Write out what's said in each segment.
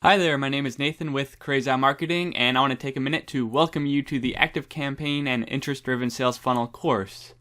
Hi there, my name is Nathan with Crazy Marketing, and I want to take a minute to welcome you to the ActiveCampaign and Interest-Driven Sales Funnel course.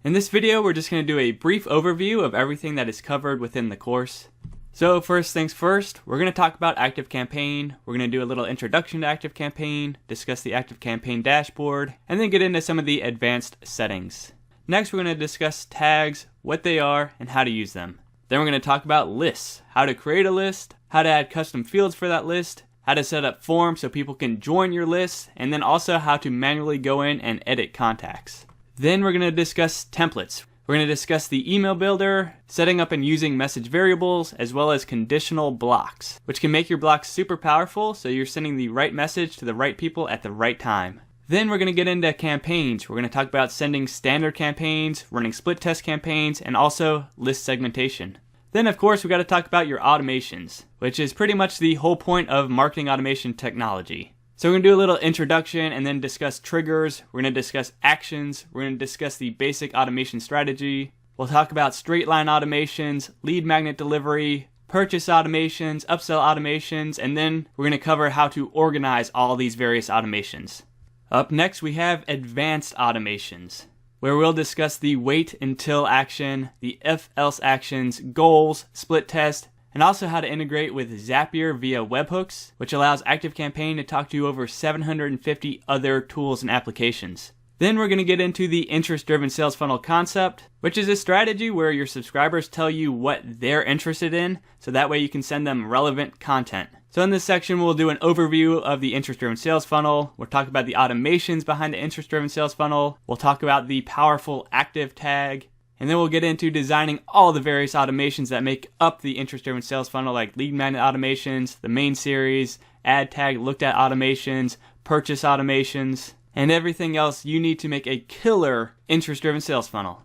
In this video, we're just going to do a brief overview of everything that is covered within the course. So first things first, we're going to talk about ActiveCampaign, we're going to do a little introduction to ActiveCampaign, discuss the ActiveCampaign dashboard, and then get into some of the advanced settings. Next, we're going to discuss tags, what they are, and how to use them. Then we're going to talk about lists, how to create a list, how to add custom fields for that list, how to set up forms so people can join your list, and then also how to manually go in and edit contacts. Then we're going to discuss templates. We're going to discuss the email builder, setting up and using message variables, as well as conditional blocks, which can make your blocks super powerful so you're sending the right message to the right people at the right time. Then we're going to get into campaigns. We're going to talk about sending standard campaigns, running split test campaigns, and also list segmentation. Then of course we got to talk about your automations, which is pretty much the whole point of marketing automation technology. So we're going to do a little introduction and then discuss triggers, we're going to discuss actions, we're going to discuss the basic automation strategy, we'll talk about straight line automations, lead magnet delivery, purchase automations, upsell automations, and then we're going to cover how to organize all these various automations. Up next we have advanced automations, where we'll discuss the wait until action, the if-else actions, goals, split test, and also how to integrate with Zapier via webhooks, which allows ActiveCampaign to talk to over 750 other tools and applications. Then we're going to get into the interest-driven sales funnel concept, which is a strategy where your subscribers tell you what they're interested in, so that way you can send them relevant content. So in this section, we'll do an overview of the interest-driven sales funnel. We'll talk about the automations behind the interest-driven sales funnel. We'll talk about the powerful active tag. And then we'll get into designing all the various automations that make up the interest-driven sales funnel, like lead magnet automations, the main series, ad tag looked at automations, purchase automations, and everything else you need to make a killer interest-driven sales funnel.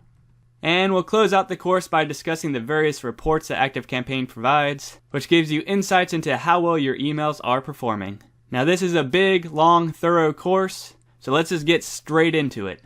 And we'll close out the course by discussing the various reports that ActiveCampaign provides, which gives you insights into how well your emails are performing. Now this is a big, long, thorough course, so let's just get straight into it.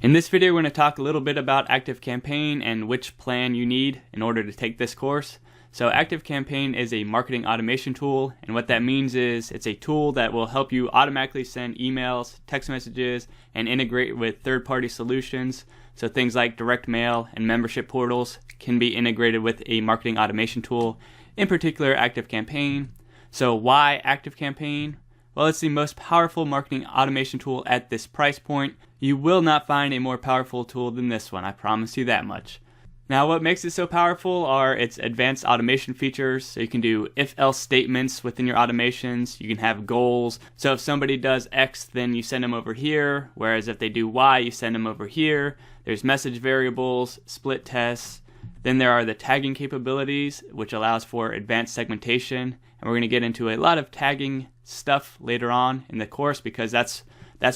In this video, we're going to talk a little bit about ActiveCampaign and which plan you need in order to take this course. So ActiveCampaign is a marketing automation tool, and what that means is it's a tool that will help you automatically send emails, text messages, and integrate with third-party solutions. So things like direct mail and membership portals can be integrated with a marketing automation tool, in particular ActiveCampaign. So why ActiveCampaign? Well, it's the most powerful marketing automation tool at this price point. You will not find a more powerful tool than this one, I promise you that much. Now what makes it so powerful are its advanced automation features. So you can do if-else statements within your automations, you can have goals. So if somebody does X, then you send them over here, whereas if they do Y, you send them over here. There's message variables, split tests. Then there are the tagging capabilities, which allows for advanced segmentation. And we're going to get into a lot of tagging stuff later on in the course because that's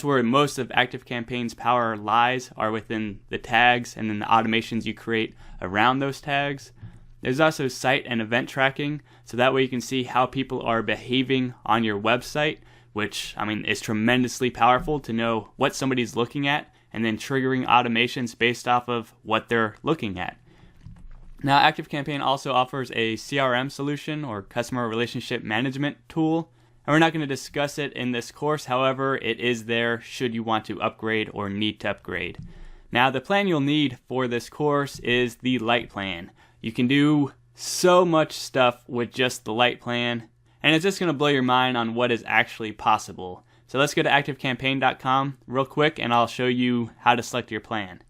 where most of ActiveCampaign's power lies, are within the tags and then the automations you create around those tags. There's also site and event tracking, so that way you can see how people are behaving on your website, which, is tremendously powerful to know what somebody's looking at and then triggering automations based off of what they're looking at. Now, ActiveCampaign also offers a CRM solution, or customer relationship management tool. And we're not going to discuss it in this course, however, it is there should you want to upgrade or need to upgrade. Now, the plan you'll need for this course is the Lite plan. You can do so much stuff with just the Lite plan, and it's just going to blow your mind on what is actually possible. So let's go to ActiveCampaign.com real quick, and I'll show you how to select your plan.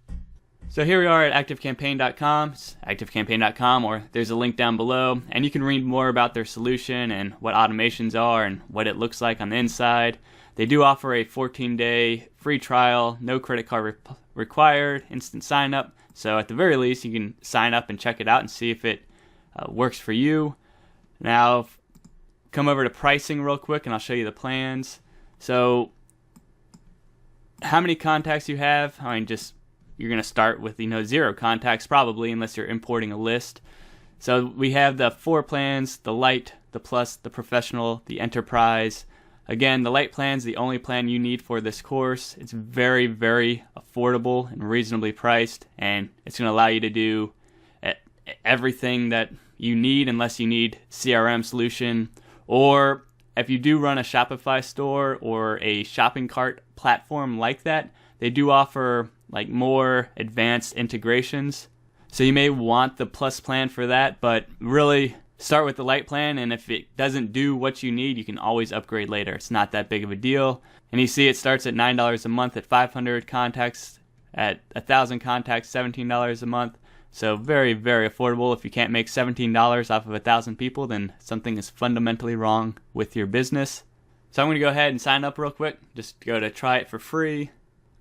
So here we are at ActiveCampaign.com, it's ActiveCampaign.com, or there's a link down below, and you can read more about their solution and what automations are and what it looks like on the inside. They do offer a 14-day free trial, no credit card required, instant sign up, so at the very least you can sign up and check it out and see if it works for you. Now, come over to pricing real quick and I'll show you the plans. So, how many contacts you have, you're going to start with 0 contacts probably, unless you're importing a list. So we have the 4 plans: the Lite, the Plus, the Professional, the Enterprise. Again, the light plan is the only plan you need for this course. It's very, very affordable and reasonably priced, and it's going to allow you to do everything that you need unless you need CRM solution, or if you do run a Shopify store or a shopping cart platform like that, they do offer like more advanced integrations. So you may want the plus plan for that, but really start with the light plan, and if it doesn't do what you need, you can always upgrade later. It's not that big of a deal. And you see it starts at $9 a month at 500 contacts, at 1,000 contacts, $17 a month. So very, very affordable. If you can't make $17 off of 1,000 people, then something is fundamentally wrong with your business. So I'm going to go ahead and sign up real quick. Just go to try it for free.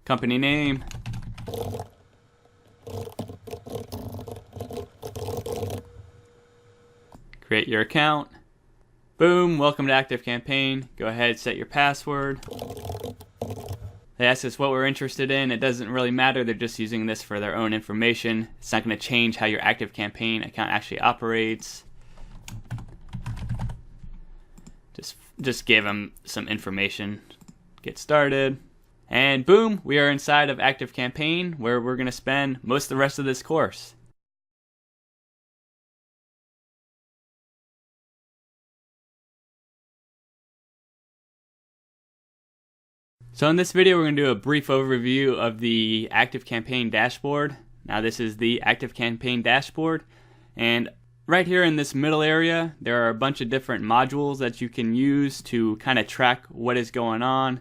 Company name. Create your account. Boom, welcome to ActiveCampaign. Go ahead, set your password. They ask us what we're interested in. It doesn't really matter. They're just using this for their own information. It's not going to change how your ActiveCampaign account actually operates. Just give them some information. Get started. And boom, we are inside of ActiveCampaign, where we're going to spend most of the rest of this course. So in this video, we're going to do a brief overview of the ActiveCampaign dashboard. Now this is the ActiveCampaign dashboard, and right here in this middle area, there are a bunch of different modules that you can use to kind of track what is going on.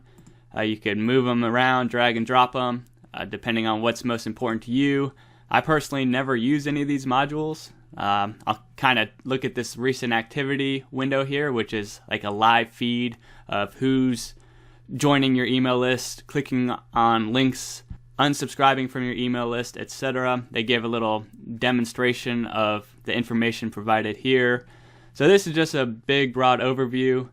You can move them around, drag and drop them, depending on what's most important to you. I personally never use any of these modules. I'll kind of look at this recent activity window here, which is like a live feed of who's joining your email list, clicking on links, unsubscribing from your email list, etc. They give a little demonstration of the information provided here. So this is just a big, broad overview.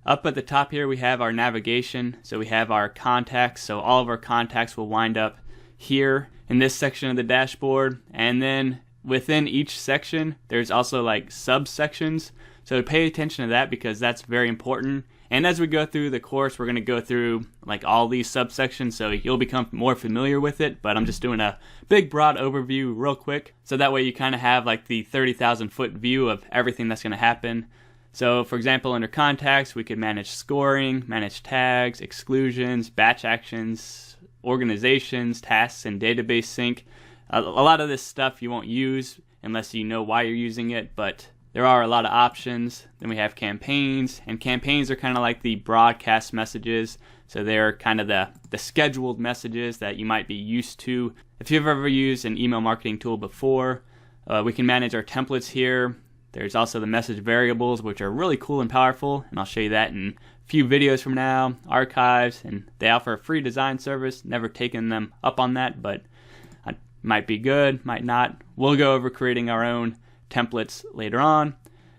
Up at the top here, we have our navigation. So we have our contacts. So all of our contacts will wind up here in this section of the dashboard. And then within each section, there's also like subsections. So pay attention to that because that's very important. And as we go through the course, we're going to go through like all these subsections, so you'll become more familiar with it, but I'm just doing a big broad overview real quick, so that way you kind of have like the 30,000 foot view of everything that's going to happen. So for example, under contacts, we could manage scoring, manage tags, exclusions, batch actions, organizations, tasks, and database sync. A lot of this stuff you won't use unless you know why you're using it, but there are a lot of options. Then we have campaigns, and campaigns are kind of like the broadcast messages. So they're kind of the scheduled messages that you might be used to. If you've ever used an email marketing tool before, we can manage our templates here. There's also the message variables, which are really cool and powerful, and I'll show you that in a few videos from now. Archives, and they offer a free design service. Never taken them up on that, but it might be good, might not. We'll go over creating our own templates later on.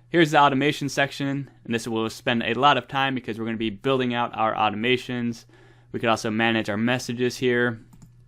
Here's the automation section, and this will spend a lot of time because we're going to be building out our automations. We could also manage our messages here.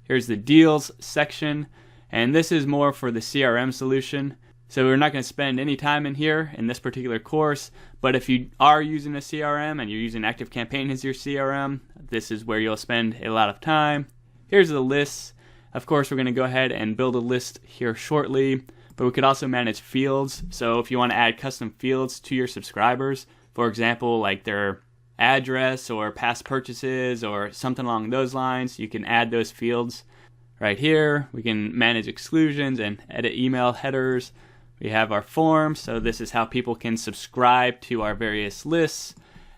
Here's the deals section, and this is more for the CRM solution. So we're not going to spend any time in here in this particular course, but if you are using a CRM and you're using ActiveCampaign as your CRM, this is where you'll spend a lot of time. Here's the lists. Of course, we're going to go ahead and build a list here shortly. But we could also manage fields. So if you want to add custom fields to your subscribers, for example, like their address or past purchases or something along those lines, you can add those fields right here. We can manage exclusions and edit email headers. We have our forms. So this is how people can subscribe to our various lists.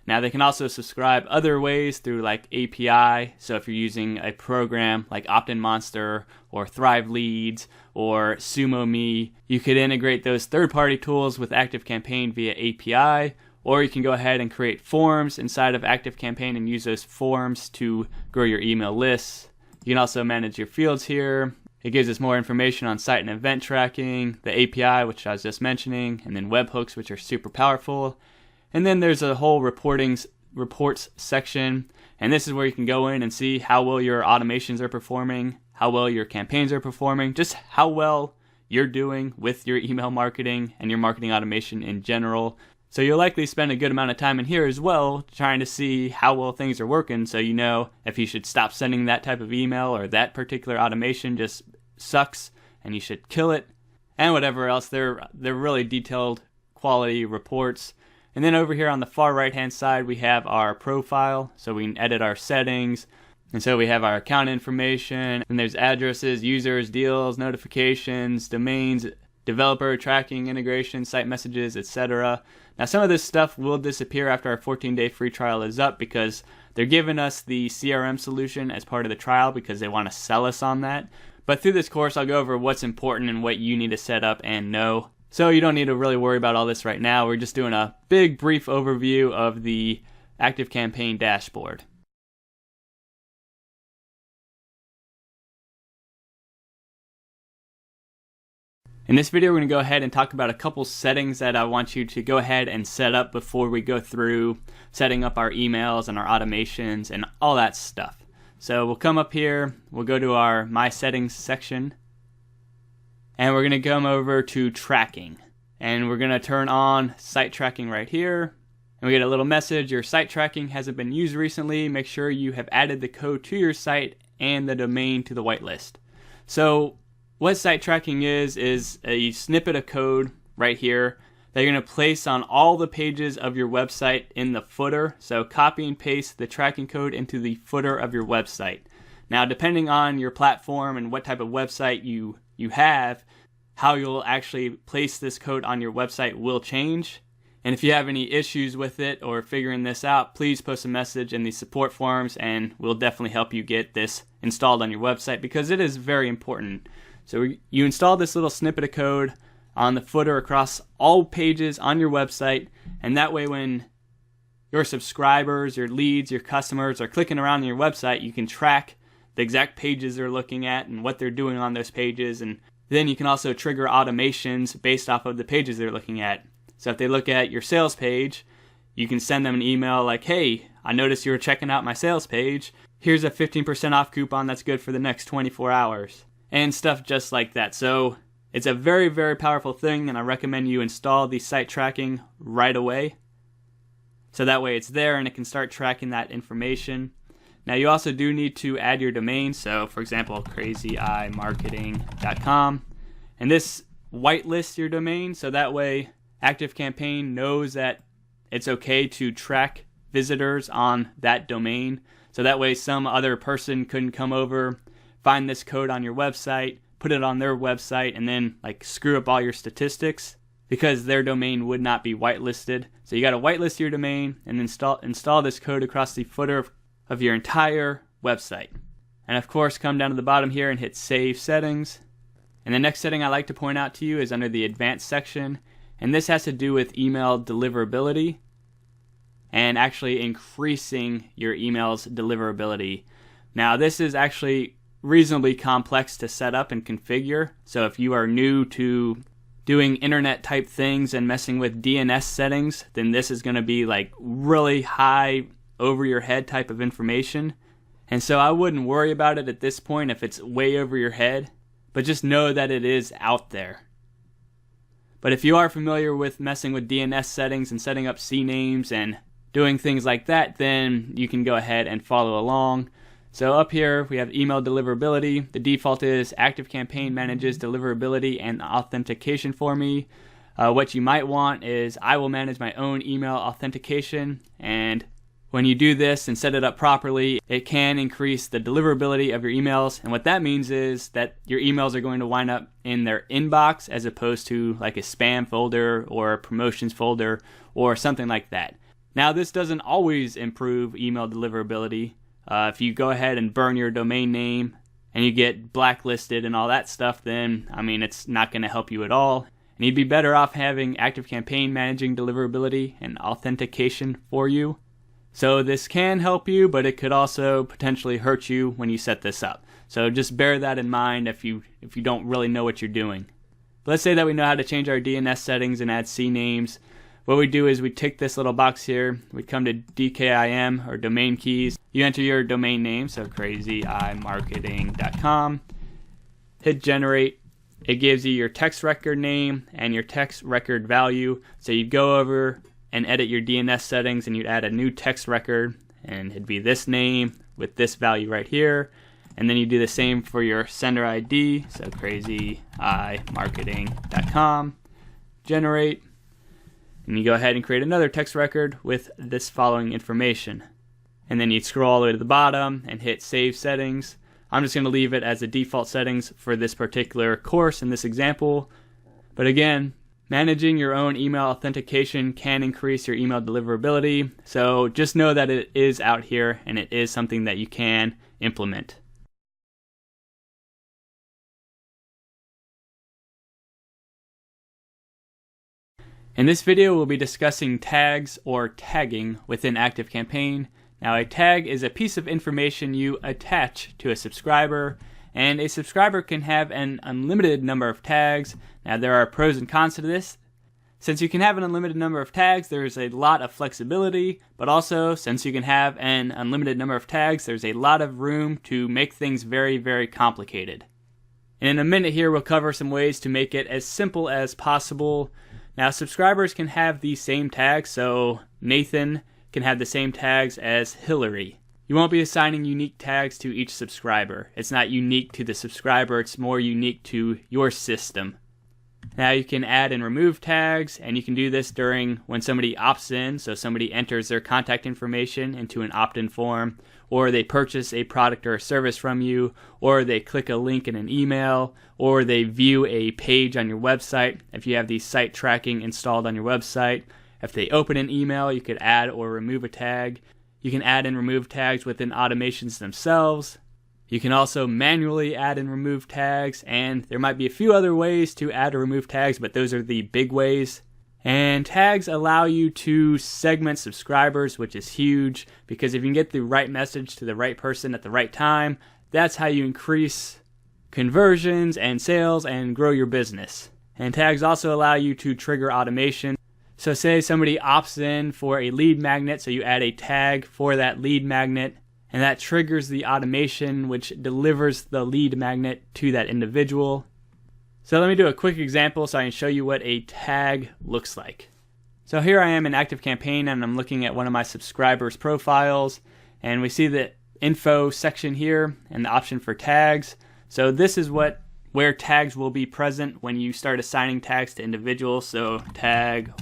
Now they can also subscribe other ways through like API. So if you're using a program like Opt-in Monster or Thrive Leads or SumoMe, you could integrate those third-party tools with ActiveCampaign via API, or you can go ahead and create forms inside of ActiveCampaign and use those forms to grow your email lists. You can also manage your fields here. It gives us more information on site and event tracking, the API, which I was just mentioning, and then webhooks, which are super powerful. And then there's a whole reports section, and this is where you can go in and see how well your automations are performing, how well your campaigns are performing, just how well you're doing with your email marketing and your marketing automation in general. So you'll likely spend a good amount of time in here as well, trying to see how well things are working, so you know if you should stop sending that type of email, or that particular automation just sucks and you should kill it, and whatever else. They're really detailed quality reports. And then over here on the far right hand side, we have our profile, so we can edit our settings. And so we have our account information, and there's addresses, users, deals, notifications, domains, developer tracking, integration, site messages, etc. Now some of this stuff will disappear after our 14-day free trial is up, because they're giving us the CRM solution as part of the trial because they want to sell us on that. But through this course, I'll go over what's important and what you need to set up and know. So you don't need to really worry about all this right now. We're just doing a big brief overview of the ActiveCampaign dashboard. In this video, we're going to go ahead and talk about a couple settings that I want you to go ahead and set up before we go through setting up our emails and our automations and all that stuff. So we'll come up here, we'll go to our My Settings section, and we're going to come over to Tracking. And we're going to turn on Site Tracking right here. And we get a little message, your site tracking hasn't been used recently. Make sure you have added the code to your site and the domain to the whitelist. So what site tracking is a snippet of code right here that you're going to place on all the pages of your website in the footer. So copy and paste the tracking code into the footer of your website. Now, depending on your platform and what type of website you have, how you'll actually place this code on your website will change. And if you have any issues with it or figuring this out, please post a message in the support forums and we'll definitely help you get this installed on your website, because it is very important. So you install this little snippet of code on the footer across all pages on your website, and that way when your subscribers, your leads, your customers are clicking around on your website, you can track the exact pages they're looking at and what they're doing on those pages. And then you can also trigger automations based off of the pages they're looking at. So if they look at your sales page, you can send them an email like, hey, I noticed you were checking out my sales page. Here's a 15% off coupon that's good for the next 24 hours. And stuff just like that. So it's a very, very powerful thing, and I recommend you install the site tracking right away. So that way it's there and it can start tracking that information. Now you also do need to add your domain. So for example, crazyimarketing.com. And this whitelists your domain, so that way ActiveCampaign knows that it's okay to track visitors on that domain. So that way some other person couldn't come over, find this code on your website, put it on their website, and then like screw up all your statistics, because their domain would not be whitelisted. So you got to whitelist your domain and install this code across the footer of your entire website. And of course, come down to the bottom here and hit Save Settings. And the next setting I like to point out to you is under the Advanced section, and this has to do with email deliverability and actually increasing your email's deliverability. Now this is actually reasonably complex to set up and configure. So if you are new to doing internet type things and messing with DNS settings, then this is going to be like really high over your head type of information. And so I wouldn't worry about it at this point if it's way over your head, but just know that it is out there. But if you are familiar with messing with DNS settings and setting up CNAMEs and doing things like that, then you can go ahead and follow along. So up here we have email deliverability. The default is ActiveCampaign manages deliverability and authentication for me. What you might want is I will manage my own email authentication, and when you do this and set it up properly, it can increase the deliverability of your emails. And what that means is that your emails are going to wind up in their inbox as opposed to like a spam folder or a promotions folder or something like that. Now this doesn't always improve email deliverability. If you go ahead and burn your domain name and you get blacklisted and all that stuff, then I mean it's not going to help you at all. And you'd be better off having ActiveCampaign managing deliverability and authentication for you. So this can help you, but it could also potentially hurt you when you set this up. So just bear that in mind if you don't really know what you're doing. Let's say that we know how to change our DNS settings and add CNAMEs. What we do is we tick this little box here. We come to DKIM or domain keys. You enter your domain name, so crazyimarketing.com. Hit generate. It gives you your text record name and your text record value. So you go over and edit your DNS settings, and you'd add a new text record, and it'd be this name with this value right here. And then you do the same for your sender ID, so crazyimarketing.com, generate, and you go ahead and create another text record with this following information. And then you'd scroll all the way to the bottom and hit Save Settings. I'm just going to leave it as the default settings for this particular course in this example. But again, managing your own email authentication can increase your email deliverability, so just know that it is out here and it is something that you can implement. In this video, we'll be discussing tags or tagging within ActiveCampaign. Now, a tag is a piece of information you attach to a subscriber, and a subscriber can have an unlimited number of tags. Now, there are pros and cons to this. Since you can have an unlimited number of tags, there's a lot of flexibility, but also, since you can have an unlimited number of tags, there's a lot of room to make things very, very complicated. And in a minute here, we'll cover some ways to make it as simple as possible. Now, subscribers can have the same tags, so Nathan can have the same tags as Hillary. You won't be assigning unique tags to each subscriber. It's not unique to the subscriber, it's more unique to your system. Now you can add and remove tags, and you can do this during when somebody opts in, so somebody enters their contact information into an opt-in form, or they purchase a product or a service from you, or they click a link in an email, or they view a page on your website if you have the site tracking installed on your website. If they open an email, you could add or remove a tag. You can add and remove tags within automations themselves. You can also manually add and remove tags, and there might be a few other ways to add or remove tags, but those are the big ways. And tags allow you to segment subscribers, which is huge, because if you can get the right message to the right person at the right time, that's how you increase conversions and sales and grow your business. And tags also allow you to trigger automation. So say somebody opts in for a lead magnet, so you add a tag for that lead magnet, and that triggers the automation which delivers the lead magnet to that individual. So let me do a quick example so I can show you what a tag looks like. So here I am in ActiveCampaign, and I'm looking at one of my subscribers' profiles, and we see the info section here and the option for tags. So this is where tags will be present when you start assigning tags to individuals. So tag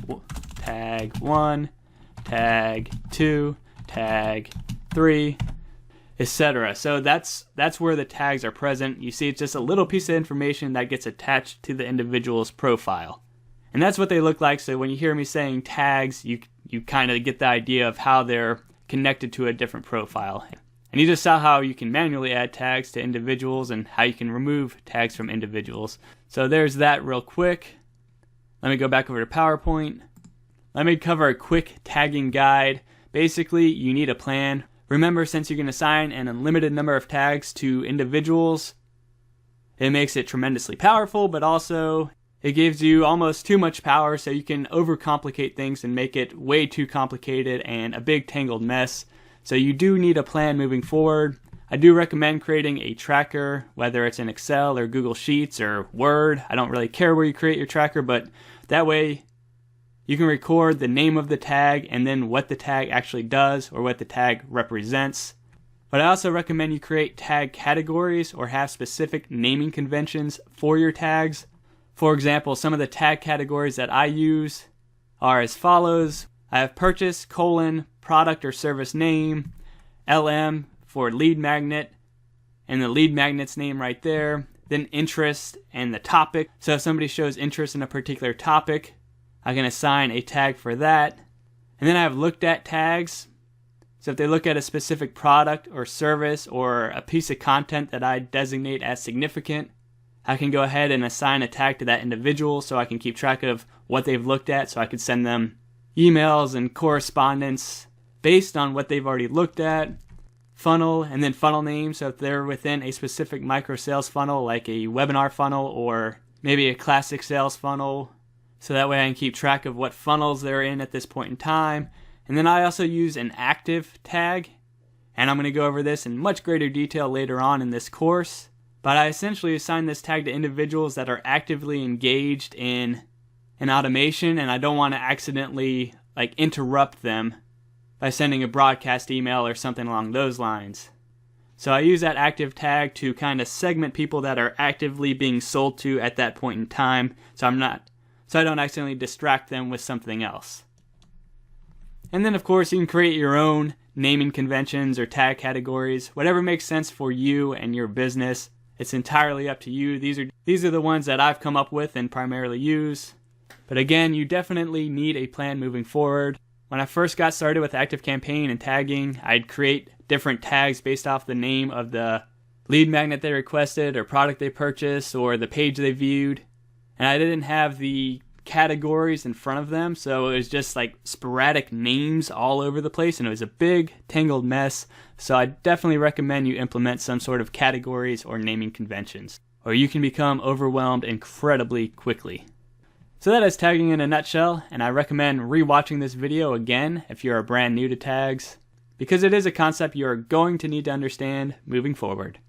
1, tag 2, tag 3, etc. So that's where the tags are present. You see, it's just a little piece of information that gets attached to the individual's profile. And that's what they look like. So when you hear me saying tags, you kind of get the idea of how they're connected to a different profile. And you just saw how you can manually add tags to individuals and how you can remove tags from individuals. So there's that real quick. Let me go back over to PowerPoint. Let me cover a quick tagging guide. Basically, you need a plan. Remember, since you can assign an unlimited number of tags to individuals, it makes it tremendously powerful, but also it gives you almost too much power, so you can overcomplicate things and make it way too complicated and a big tangled mess. So you do need a plan moving forward. I do recommend creating a tracker, whether it's in Excel or Google Sheets or Word. I don't really care where you create your tracker, but that way you can record the name of the tag and then what the tag actually does or what the tag represents. But I also recommend you create tag categories or have specific naming conventions for your tags. For example, some of the tag categories that I use are as follows. I have purchase, product or service name, LM for lead magnet, and the lead magnet's name right there, then interest and the topic. So if somebody shows interest in a particular topic, I can assign a tag for that. And then I have looked at tags. So if they look at a specific product or service or a piece of content that I designate as significant, I can go ahead and assign a tag to that individual so I can keep track of what they've looked at, so I can send them emails and correspondence based on what they've already looked at. Funnel, and then funnel name. So if they're within a specific micro sales funnel, like a webinar funnel or maybe a classic sales funnel, so that way I can keep track of what funnels they're in at this point in time. And then I also use an active tag, and I'm going to go over this in much greater detail later on in this course. But I essentially assign this tag to individuals that are actively engaged in an automation, and I don't want to accidentally like interrupt them by sending a broadcast email or something along those lines. So I use that active tag to kind of segment people that are actively being sold to at that point in time, so I don't accidentally distract them with something else. And then of course you can create your own naming conventions or tag categories, whatever makes sense for you and your business. It's entirely up to you. These are the ones that I've come up with and primarily use. But again, you definitely need a plan moving forward. When I first got started with ActiveCampaign and tagging, I'd create different tags based off the name of the lead magnet they requested or product they purchased or the page they viewed. And I didn't have the categories in front of them, so it was just like sporadic names all over the place, and it was a big tangled mess. So I definitely recommend you implement some sort of categories or naming conventions, or you can become overwhelmed incredibly quickly. So that is tagging in a nutshell, and I recommend rewatching this video again if you are brand new to tags, because it is a concept you are going to need to understand moving forward.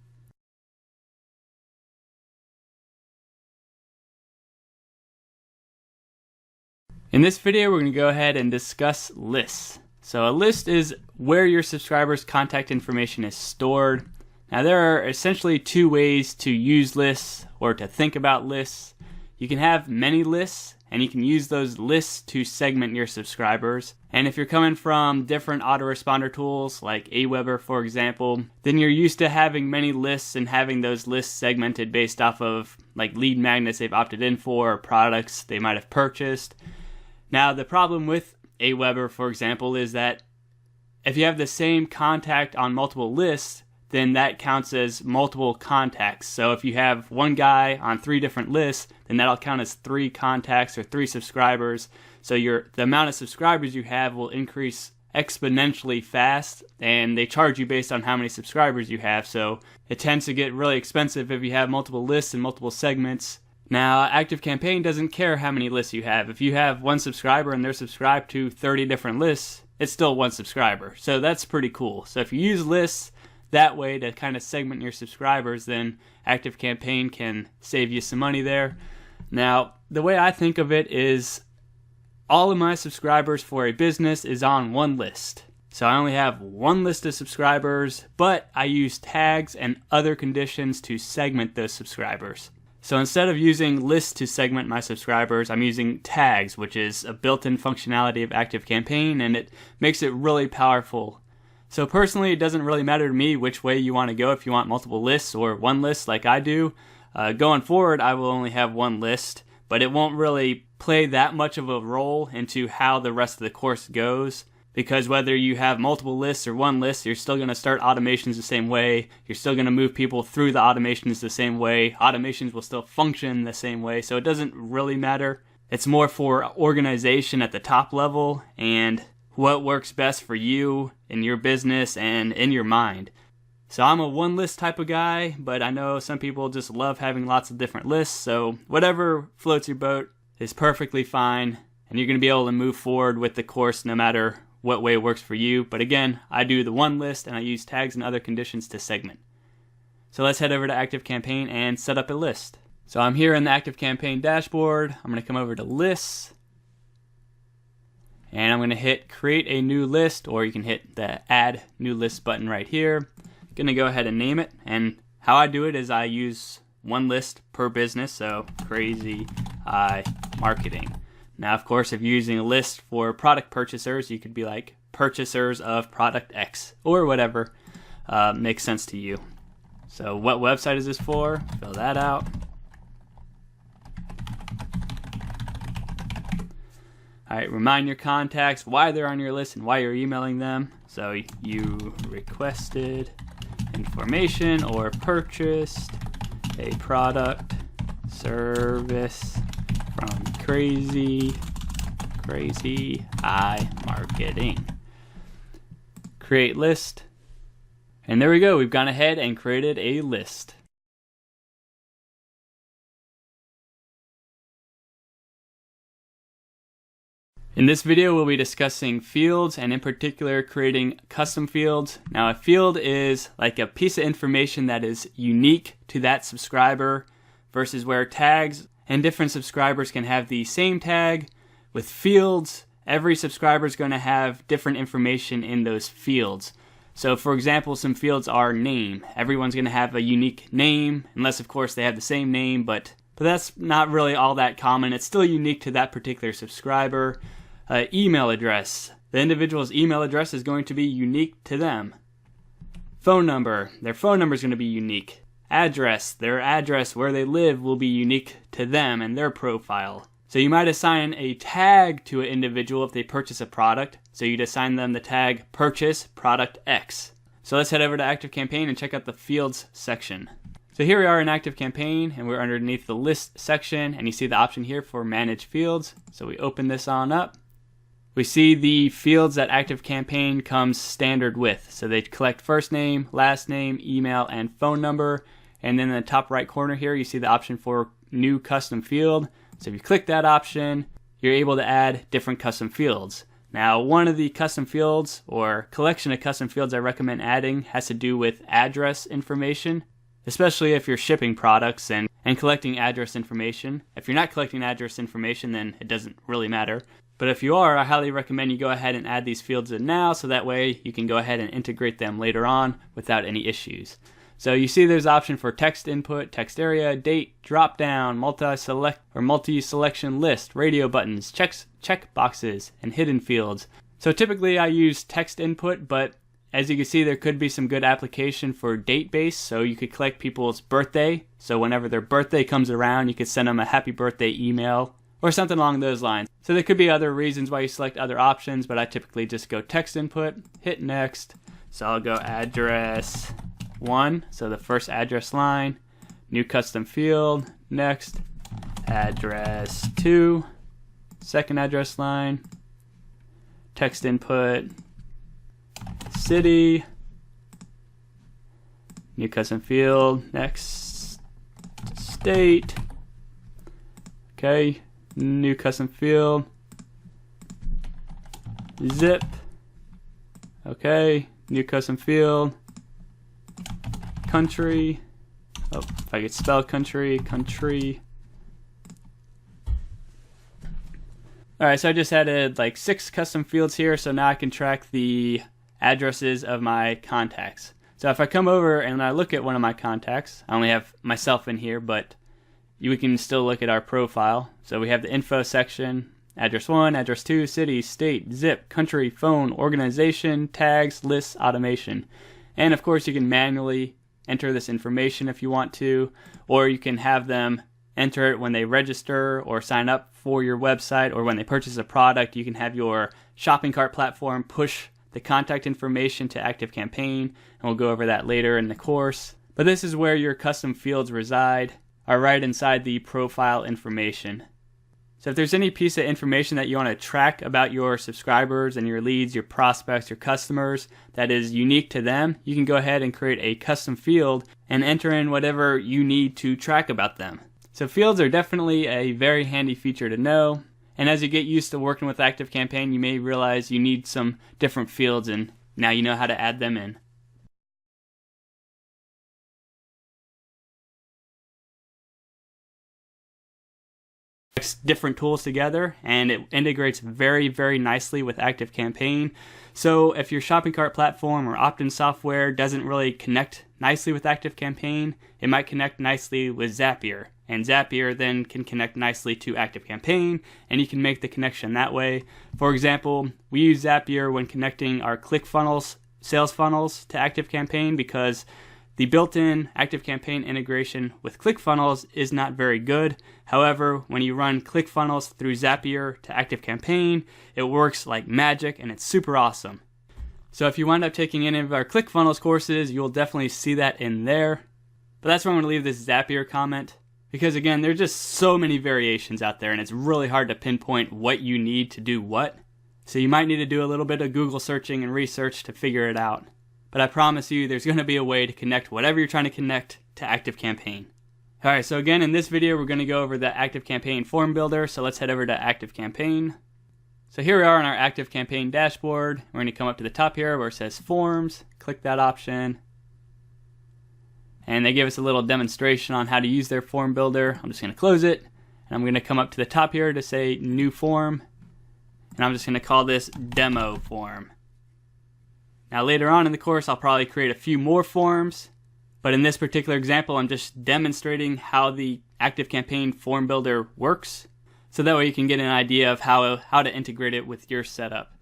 In this video, we're going to go ahead and discuss lists. So a list is where your subscribers' contact information is stored. Now there are essentially two ways to use lists or to think about lists. You can have many lists, and you can use those lists to segment your subscribers. And if you're coming from different autoresponder tools like Aweber, for example, then you're used to having many lists and having those lists segmented based off of like lead magnets they've opted in for or products they might have purchased. Now, the problem with Aweber, for example, is that if you have the same contact on multiple lists, then that counts as multiple contacts. So if you have one guy on 3 different lists, then that'll count as 3 contacts or 3 subscribers. So the amount of subscribers you have will increase exponentially fast, and they charge you based on how many subscribers you have. So it tends to get really expensive if you have multiple lists and multiple segments. Now, ActiveCampaign doesn't care how many lists you have. If you have 1 subscriber and they're subscribed to 30 different lists, it's still 1 subscriber. So that's pretty cool. So if you use lists that way to kind of segment your subscribers, then ActiveCampaign can save you some money there. Now, the way I think of it is all of my subscribers for a business is on 1 list. So I only have 1 list of subscribers, but I use tags and other conditions to segment those subscribers. So instead of using lists to segment my subscribers, I'm using tags, which is a built-in functionality of ActiveCampaign, and it makes it really powerful. So personally, it doesn't really matter to me which way you want to go, if you want multiple lists or 1 list like I do. Going forward, I will only have 1 list, but it won't really play that much of a role into how the rest of the course goes. Because whether you have multiple lists or 1 list, you're still going to start automations the same way. You're still going to move people through the automations the same way. Automations will still function the same way. So it doesn't really matter. It's more for organization at the top level and what works best for you in your business and in your mind. So I'm a 1 list type of guy, but I know some people just love having lots of different lists. So whatever floats your boat is perfectly fine. And you're going to be able to move forward with the course no matter what way works for you. But again, I do the 1 list and I use tags and other conditions to segment. So let's head over to ActiveCampaign and set up a list. So I'm here in the ActiveCampaign dashboard. I'm going to come over to lists and I'm going to hit create a new list, or you can hit the add new list button right here. I'm going to go ahead and name it, and how I do it is I use 1 list per business, so Crazy Eye Marketing. Now, of course, if you're using a list for product purchasers, you could be like purchasers of product X or whatever makes sense to you. So what website is this for? Fill that out. All right, remind your contacts why they're on your list and why you're emailing them. So you requested information or purchased a product, service from Crazy Eye Marketing. Create list. And there we go. We've gone ahead and created a list. In this video, we'll be discussing fields, and in particular, creating custom fields. Now, a field is like a piece of information that is unique to that subscriber, versus where tags and different subscribers can have the same tag with fields every subscriber is going to have different information in those fields. So for example, some fields are name. Everyone's going to have a unique name, unless of course they have the same name, but that's not really all that common. It's still unique to that particular subscriber. Email address. The individual's email address is going to be unique to them. Phone number. Their phone number is going to be unique. Address. Their address where they live will be unique to them and their profile. So you might assign a tag to an individual if they purchase a product. So you'd assign them the tag purchase product X. So let's head over to ActiveCampaign and check out the fields section. So here we are in ActiveCampaign, and we're underneath the list section, and you see the option here for manage fields. So we open this on up. We see the fields that ActiveCampaign comes standard with. So they collect first name, last name, email, and phone number. And then in the top right corner here, you see the option for new custom field. So if you click that option, you're able to add different custom fields. Now, one of the custom fields or collection of custom fields I recommend adding has to do with address information, especially if you're shipping products and collecting address information. If you're not collecting address information, then it doesn't really matter. But if you are, I highly recommend you go ahead and add these fields in now, so that way you can go ahead and integrate them later on without any issues. So you see there's option for text input, text area, date, drop down, multi-selection list, radio buttons, check boxes, and hidden fields. So typically I use text input, but as you can see, there could be some good application for date based. So you could collect people's birthday. So whenever their birthday comes around, you could send them a happy birthday email or something along those lines. So there could be other reasons why you select other options, but I typically just go text input, hit next. So I'll go address 1, so the first address line, new custom field, next, address 2, second address line, text input, city, new custom field, next, state, okay, new custom field, zip, okay, new custom field, country, if I could spell country. Alright, so I just added like 6 custom fields here, so now I can track the addresses of my contacts. So if I come over and I look at one of my contacts, I only have myself in here, but we can still look at our profile. So we have the info section, address 1, address 2, city, state, zip, country, phone, organization, tags, lists, automation. And of course you can manually enter this information if you want to, or you can have them enter it when they register or sign up for your website, or when they purchase a product. You can have your shopping cart platform push the contact information to ActiveCampaign, and we'll go over that later in the course. But this is where your custom fields reside, are right inside the profile information. So if there's any piece of information that you want to track about your subscribers and your leads, your prospects, your customers that is unique to them, you can go ahead and create a custom field and enter in whatever you need to track about them. So fields are definitely a very handy feature to know. And as you get used to working with ActiveCampaign, you may realize you need some different fields, and now you know how to add them in. Different tools together, and it integrates very, very nicely with ActiveCampaign. So if your shopping cart platform or opt-in software doesn't really connect nicely with ActiveCampaign, it might connect nicely with Zapier, and Zapier then can connect nicely to ActiveCampaign, and you can make the connection that way. For example, we use Zapier when connecting our ClickFunnels sales funnels to ActiveCampaign, because the built-in ActiveCampaign integration with ClickFunnels is not very good. However, when you run ClickFunnels through Zapier to ActiveCampaign, it works like magic, and it's super awesome. So if you wind up taking any of our ClickFunnels courses, you'll definitely see that in there. But that's where I'm going to leave this Zapier comment, because again, there's just so many variations out there, and it's really hard to pinpoint what you need to do what. So you might need to do a little bit of Google searching and research to figure it out. But I promise you, there's going to be a way to connect whatever you're trying to connect to ActiveCampaign. Alright, so again, in this video, we're going to go over the ActiveCampaign form builder. So let's head over to ActiveCampaign. So here we are on our ActiveCampaign dashboard. We're going to come up to the top here where it says Forms. Click that option. And they give us a little demonstration on how to use their form builder. I'm just going to close it. And I'm going to come up to the top here to say New Form. and I'm just going to call this demo form. Now later on in the course I'll probably create a few more forms, but in this particular example I'm just demonstrating how the ActiveCampaign form builder works, so that way you can get an idea of how to integrate it with your setup.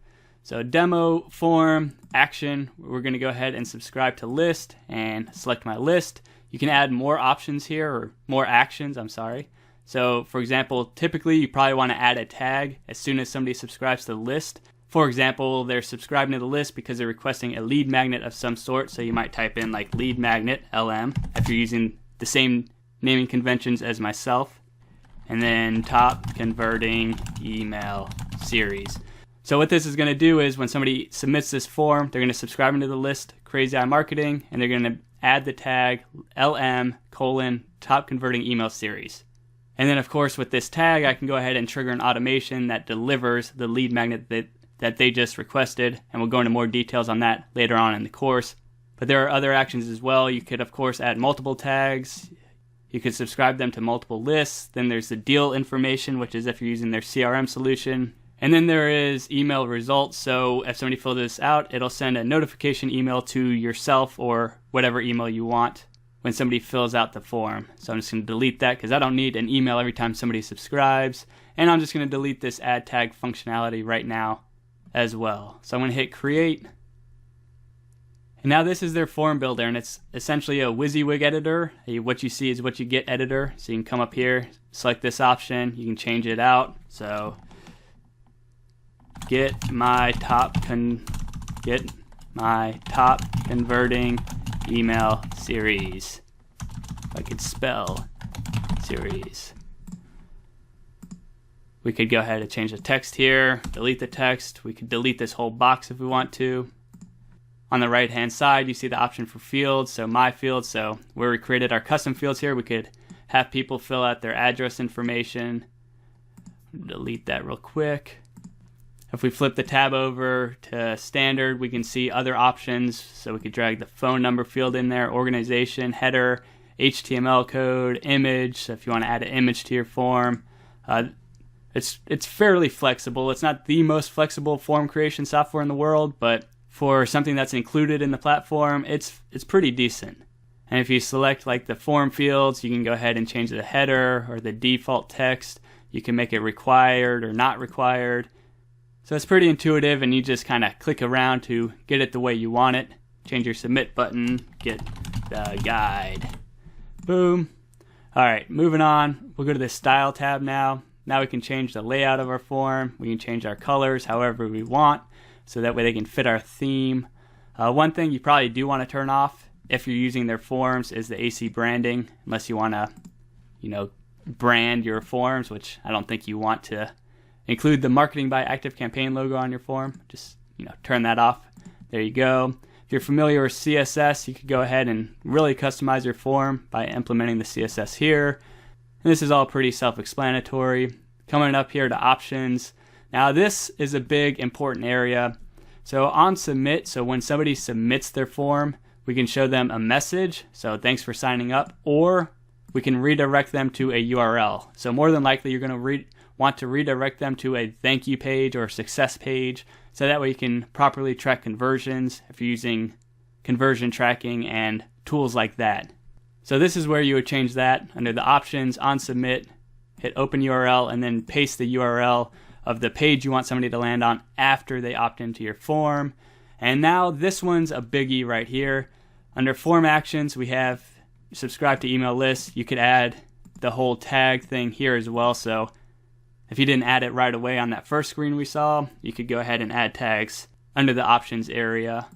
So demo form action, we're going to go ahead and subscribe to list and select my list. You can add more options here, or more actions, I'm sorry. So for example, typically you probably want to add a tag as soon as somebody subscribes to the list. For example, they're subscribing to the list because they're requesting a lead magnet of some sort, so you might type in like lead magnet LM if you're using the same naming conventions as myself, and then top converting email series. So what this is going to do is when somebody submits this form, they're going to subscribe into the list Crazy Eye Marketing, and they're going to add the tag LM : top converting email series. And then of course with this tag I can go ahead and trigger an automation that delivers the lead magnet that they just requested, and we'll go into more details on that later on in the course. But there are other actions as well. You could of course add multiple tags. You could subscribe them to multiple lists. Then there's the deal information, which is if you're using their CRM solution. And then there is email results. So if somebody fills this out, it'll send a notification email to yourself or whatever email you want when somebody fills out the form. So I'm just going to delete that because I don't need an email every time somebody subscribes. And I'm just going to delete this add tag functionality right now as well. So I'm going to hit create. And now this is their form builder, and it's essentially a WYSIWYG editor. What you see is what you get editor. So you can come up here, select this option, you can change it out. So get my top converting email series. If I could spell series. We could go ahead and change the text here, delete the text. We could delete this whole box if we want to. On the right hand side you see the option for fields, so my fields, so where we created our custom fields here, we could have people fill out their address information. Delete that real quick. If we flip the tab over to standard, we can see other options, so we could drag the phone number field in there, organization, header, HTML code, image, so if you want to add an image to your form. It's fairly flexible. It's not the most flexible form creation software in the world, but for something that's included in the platform, it's pretty decent. And if you select like the form fields, you can go ahead and change the header or the default text. You can make it required or not required. So it's pretty intuitive, and you just kind of click around to get it the way you want it. Change your submit button, get the guide. Boom. All right, moving on. We'll go to the style tab now. Now we can change the layout of our form. We can change our colors however we want, so that way they can fit our theme. One thing you probably do want to turn off if you're using their forms is the AC branding, unless you want to, brand your forms, which I don't think you want to include the Marketing by ActiveCampaign logo on your form. Just, turn that off. There you go. If you're familiar with CSS, you could go ahead and really customize your form by implementing the CSS here. And this is all pretty self-explanatory. Coming up here to options. Now this is a big important area. So on submit, so when somebody submits their form, we can show them a message, so thanks for signing up, or we can redirect them to a URL. So more than likely you're going to want to redirect them to a thank you page or success page, so that way you can properly track conversions if you're using conversion tracking and tools like that. So this is where you would change that under the options, on submit, hit open URL, and then paste the URL of the page you want somebody to land on after they opt into your form. And now this one's a biggie right here. Under form actions, we have subscribe to email lists. You could add the whole tag thing here as well. So if you didn't add it right away on that first screen we saw, you could go ahead and add tags under the options area.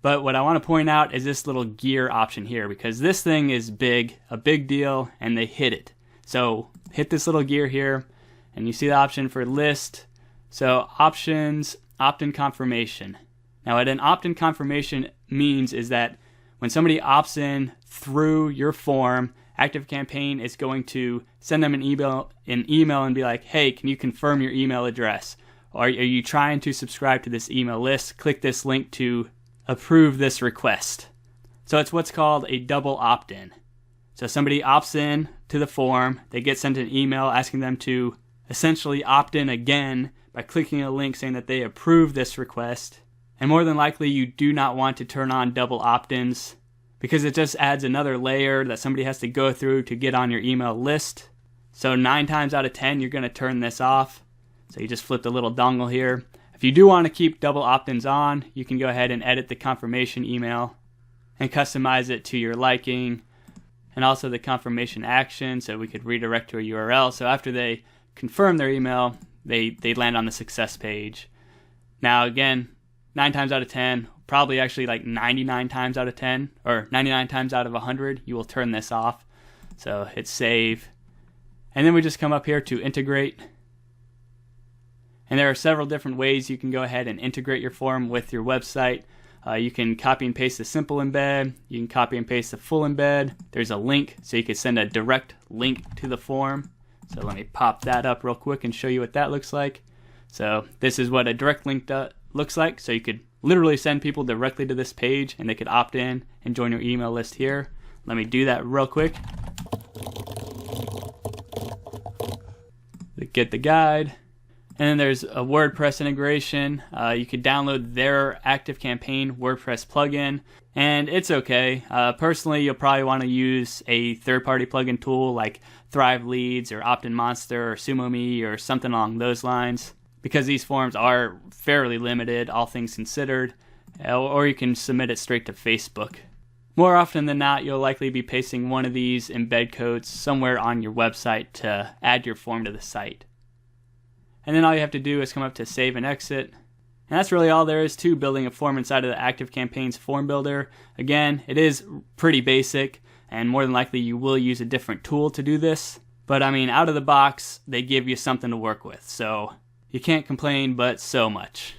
But what I want to point out is this little gear option here, because this thing is big, a big deal, and they hit it. So hit this little gear here, and you see the option for list. So options, opt-in confirmation. Now what an opt-in confirmation means is that when somebody opts in through your form, ActiveCampaign is going to send them an email and be like, hey, can you confirm your email address? Or are you trying to subscribe to this email list? Click this link to approve this request. So it's what's called a double opt-in. So somebody opts in to the form, they get sent an email asking them to essentially opt in again, by clicking a link saying that they approve this request. And more than likely you do not want to turn on double opt-ins because it just adds another layer that somebody has to go through to get on your email list. So 9 times out of 10 you're going to turn this off. So you just flip the little dongle here. If you do want to keep double opt-ins on, you can go ahead and edit the confirmation email and customize it to your liking, and also the confirmation action, so we could redirect to a URL. So after they confirm their email, they land on the success page. Now again, 9 times out of 10, probably actually like 99 times out of 10, or 99 times out of 100, you will turn this off. So hit save. And then we just come up here to integrate. And there are several different ways you can go ahead and integrate your form with your website. You can copy and paste the simple embed. You can copy and paste the full embed. There's a link, so you can send a direct link to the form. So let me pop that up real quick and show you what that looks like. So this is what a direct link looks like. So you could literally send people directly to this page and they could opt in and join your email list here. Let me do that real quick. Get the guide. And then there's a WordPress integration. You could download their ActiveCampaign WordPress plugin, and it's okay. Personally, you'll probably want to use a third-party plugin tool like Thrive Leads or Opt-in Monster or SumoMe or something along those lines, because these forms are fairly limited, all things considered. Or you can submit it straight to Facebook. More often than not, you'll likely be pasting one of these embed codes somewhere on your website to add your form to the site. And then all you have to do is come up to save and exit. And that's really all there is to building a form inside of the ActiveCampaign's form builder. Again, it is pretty basic, and more than likely you will use a different tool to do this. But I mean, out of the box, they give you something to work with. So you can't complain but so much.